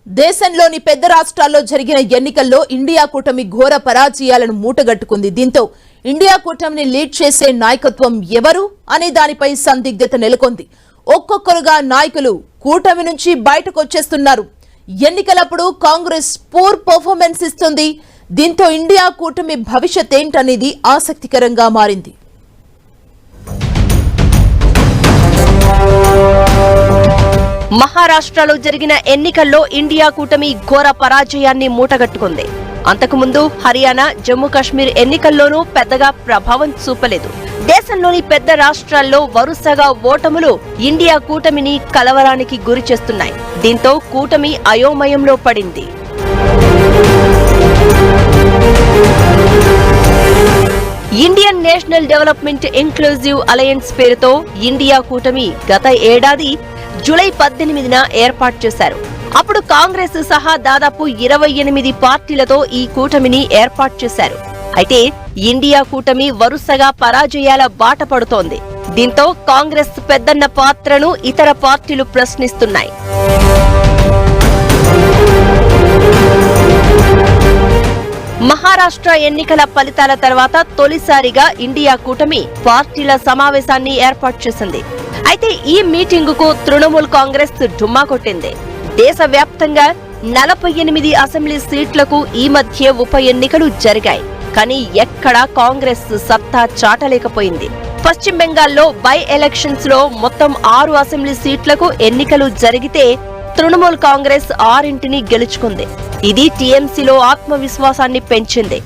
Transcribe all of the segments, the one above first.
దేశంలోని పెద్ద రాష్ట్రాల్లో జరిగిన ఎన్నికల్లో ఇండియా కూటమి ఘోర పరాజయాలను మూటగట్టుకుంది. దీంతో ఇండియా కూటమిని లీడ్ చేసే నాయకత్వం ఎవరు అనే దానిపై సందిగ్ధత నెలకొంది. ఒక్కొక్కరుగా నాయకులు కూటమి నుంచి బయటకు వచ్చేస్తున్నారు. ఎన్నికలప్పుడు కాంగ్రెస్ పూర్ పర్ఫార్మెన్స్ ఇస్తుంది. దీంతో ఇండియా కూటమి భవిష్యత్ ఏంటనేది ఆసక్తికరంగా మారింది. మహారాష్ట్రలో జరిగిన ఎన్నికల్లో ఇండియా కూటమి ఘోర పరాజయాన్ని మూటగట్టుకుంది. అంతకుముందు హర్యానా, జమ్మూ కాశ్మీర్ ఎన్నికల్లోనూ పెద్దగా ప్రభావం చూపలేదు. దేశంలోని పెద్ద రాష్ట్రాల్లో వరుసగా ఓటములు ఇండియా కూటమిని కలవరానికి గురి చేస్తున్నాయి. దీంతో కూటమి అయోమయంలో పడింది. Indian national development inclusive alliance పేరుతో ఇండియా కూటమి గత ఏడాది జూలై 18న ఏర్పాటు చేశారు. అప్పుడు కాంగ్రెస్ సహా దాదాపు 28 పార్టీలతో ఈ కూటమిని ఏర్పాటు చేశారు. అయితే ఇండియా కూటమి వరుసగా పరాజయాల బాట పడుతోంది. దీంతో కాంగ్రెస్ పెద్దన్న పాత్రను ఇతర పార్టీలు ప్రశ్నిస్తున్నాయి. మహారాష్ట్ర ఎన్నికల ఫలితాల తర్వాత తొలిసారిగా ఇండియా కూటమి పార్టీల సమావేశాన్ని ఏర్పాటు చేసింది. అయితే ఈ మీటింగుకు తృణమూల్ కాంగ్రెస్ ఢుమ్మా కొట్టింది. దేశవ్యాప్తంగా 48 అసెంబ్లీ సీట్లకు ఈ మధ్య ఉప ఎన్నికలు జరిగాయి. కానీ ఎక్కడా కాంగ్రెస్ సత్తా చాటలేకపోయింది. పశ్చిమ బెంగాల్లో బై ఎలక్షన్స్ లో మొత్తం 6 అసెంబ్లీ సీట్లకు ఎన్నికలు జరిగితే తృణమూల్ కాంగ్రెస్ 6ని గెలుచుకుంది. ఇది టీఎంసీలో ఆత్మవిశ్వాసాన్ని పెంచింది.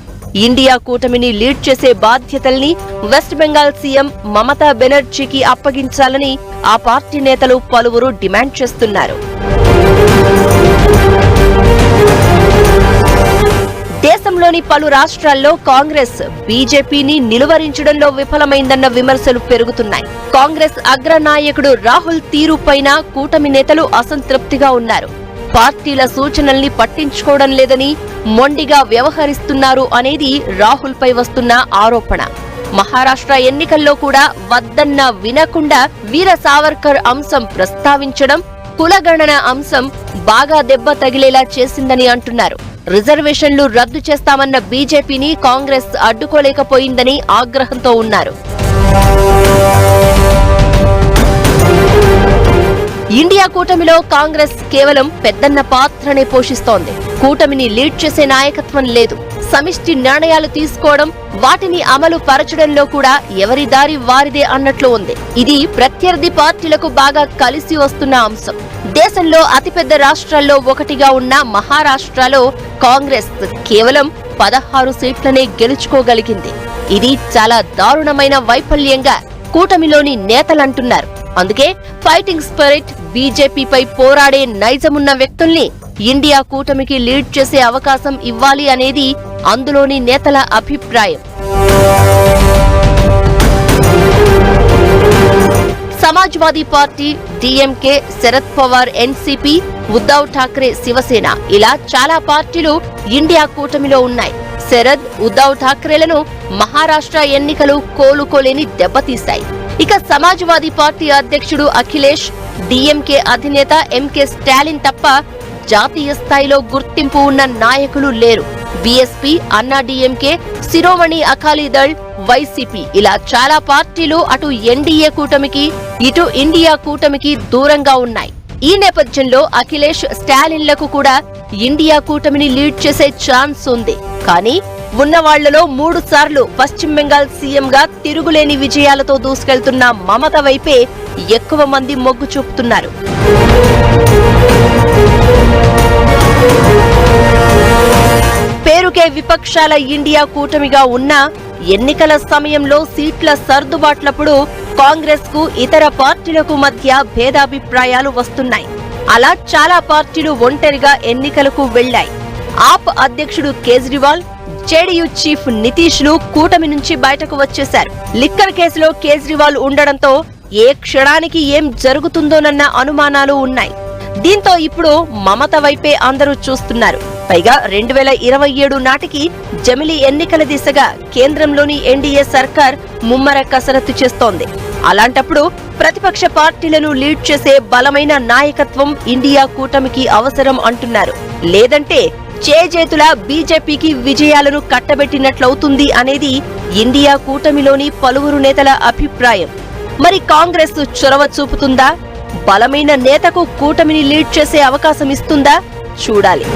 ఇండియా కూటమిని లీడ్ చేసే బాధ్యతల్ని వెస్ట్ బెంగాల్ సీఎం మమతా బెనర్జీకి అప్పగించాలని ఆ పార్టీ నేతలు పలువురు డిమాండ్ చేస్తున్నారు. దేశంలోని పలు రాష్ట్రాల్లో కాంగ్రెస్ బీజేపీని నిలువరించడంలో విఫలమైందన్న విమర్శలు పెరుగుతున్నాయి. కాంగ్రెస్ అగ్రనాయకుడు రాహుల్ తీరుపైన కూటమి నేతలు అసంతృప్తిగా ఉన్నారు. పార్టీల సూచనల్ని పట్టించుకోవడం లేదని, మొండిగా వ్యవహరిస్తున్నారు అనేది రాహుల్ పై వస్తున్న ఆరోపణ. మహారాష్ట్ర ఎన్నికల్లో కూడా వద్దన్న వినకుండా వీర సావర్కర్ అంశం ప్రస్తావించడం, కులగణన అంశం బాగా దెబ్బ తగిలేలా చేసిందని అంటున్నారు. రిజర్వేషన్లు రద్దు చేస్తామన్న బీజేపీని కాంగ్రెస్ అడ్డుకోలేకపోయిందని ఆగ్రహంతో ఉన్నారు. ఇండియా కూటమిలో కాంగ్రెస్ కేవలం పెద్దన్న పాత్రనే పోషిస్తోంది. కూటమిని లీడ్ చేసే నాయకత్వం లేదు. సమిష్టి నిర్ణయాలు తీసుకోవడం, వాటిని అమలు పరచడంలో కూడా ఎవరి దారి వారిదే అన్నట్లు ఉంది. ఇది ప్రత్యర్థి పార్టీలకు బాగా కలిసి వస్తున్న అంశం. దేశంలో అతిపెద్ద రాష్ట్రాల్లో ఒకటిగా ఉన్న మహారాష్ట్రలో కాంగ్రెస్ కేవలం 16 సీట్లనే గెలుచుకోగలిగింది. ఇది చాలా దారుణమైన వైఫల్యంగా కూటమిలోని నేతలంటున్నారు. అందుకే ఫైటింగ్ స్పిరిట్, బీజేపీపై పోరాడే నైజమున్న వ్యక్తుల్ని ఇండియా కూటమికి లీడ్ చేసే అవకాశం ఇవ్వాలి అనేది అందులోని నేతల అభిప్రాయం. Samajwadi party, DMK, Sharad Pawar NCP, Uddhav Thackeray Shiv Sena ఇలా చాలా పార్టీలు ఇండియా కూటమిలో ఉన్నాయి. శరద్, ఉద్ధవ్ ఠాక్రేలను మహారాష్ట్ర ఎన్నికలు కోలుకోలేని దెబ్బతీశాయి. ఇక సమాజ్వాదీ పార్టీ అధ్యక్షుడు అఖిలేష్, డీఎంకే అధినేత ఎంకే స్టాలిన్ తప్ప జాతీయ స్థాయిలో గుర్తింపు ఉన్న నాయకులు లేరు. బీఎస్పీ, అన్నా డీఎంకే, శిరోమణి అకాలీదళ్, వైసీపీ ఇలా చాలా పార్టీలు అటు ఎన్డీఏ కూటమికి, ఇటు ఇండియా కూటమికి దూరంగా ఉన్నాయి. ఈ నేపథ్యంలో అఖిలేష్, స్టాలిన్లకు కూడా ఇండియా కూటమిని లీడ్ చేసే ఛాన్స్ ఉంది. కానీ ఉన్న వాళ్లలో 3 సార్లు పశ్చిమ బెంగాల్ సీఎంగా తిరుగులేని విజయాలతో దూసుకెళ్తున్న మమత వైపే ఎక్కువ మంది మొగ్గు చూపుతున్నారు. పేరుకే విపక్షాల ఇండియా కూటమిగా ఉన్నా ఎన్నికల సమయంలో సీట్ల సర్దుబాట్లప్పుడు కాంగ్రెస్ కు ఇతర పార్టీలకు మధ్య భేదాభిప్రాయాలు వస్తున్నాయి. అలా చాలా పార్టీలు ఒంటరిగా ఎన్నికలకు వెళ్లాయి. ఆప్ అధ్యక్షుడు కేజ్రీవాల్, జేడీయూ చీఫ్ నితీష్ లు కూటమి నుంచి బయటకు వచ్చేశారు. లిక్కర్ కేసులో కేజ్రీవాల్ ఉండడంతో ఏ క్షణానికి ఏం జరుగుతుందోనన్న అనుమానాలు ఉన్నాయి. దీంతో ఇప్పుడు మమత వైపే అందరూ చూస్తున్నారు. పైగా 2027 నాటికి జమిలీ ఎన్నికల దిశగా కేంద్రంలోని ఎన్డీఏ సర్కార్ ముమ్మర కసరత్తు చేస్తోంది. అలాంటప్పుడు ప్రతిపక్ష పార్టీలను లీడ్ చేసే బలమైన నాయకత్వం ఇండియా కూటమికి అవసరం అంటున్నారు. లేదంటే చేజేతుల బీజేపీకి విజయాలను కట్టబెట్టినట్లవుతుంది అనేది ఇండియా కూటమిలోని పలువురు నేతల అభిప్రాయం. మరి కాంగ్రెస్ చొరవ చూపుతుందా? బలమైన నేతకు కూటమిని లీడ్ చేసే అవకాశం ఇస్తుందా? చూడాలి.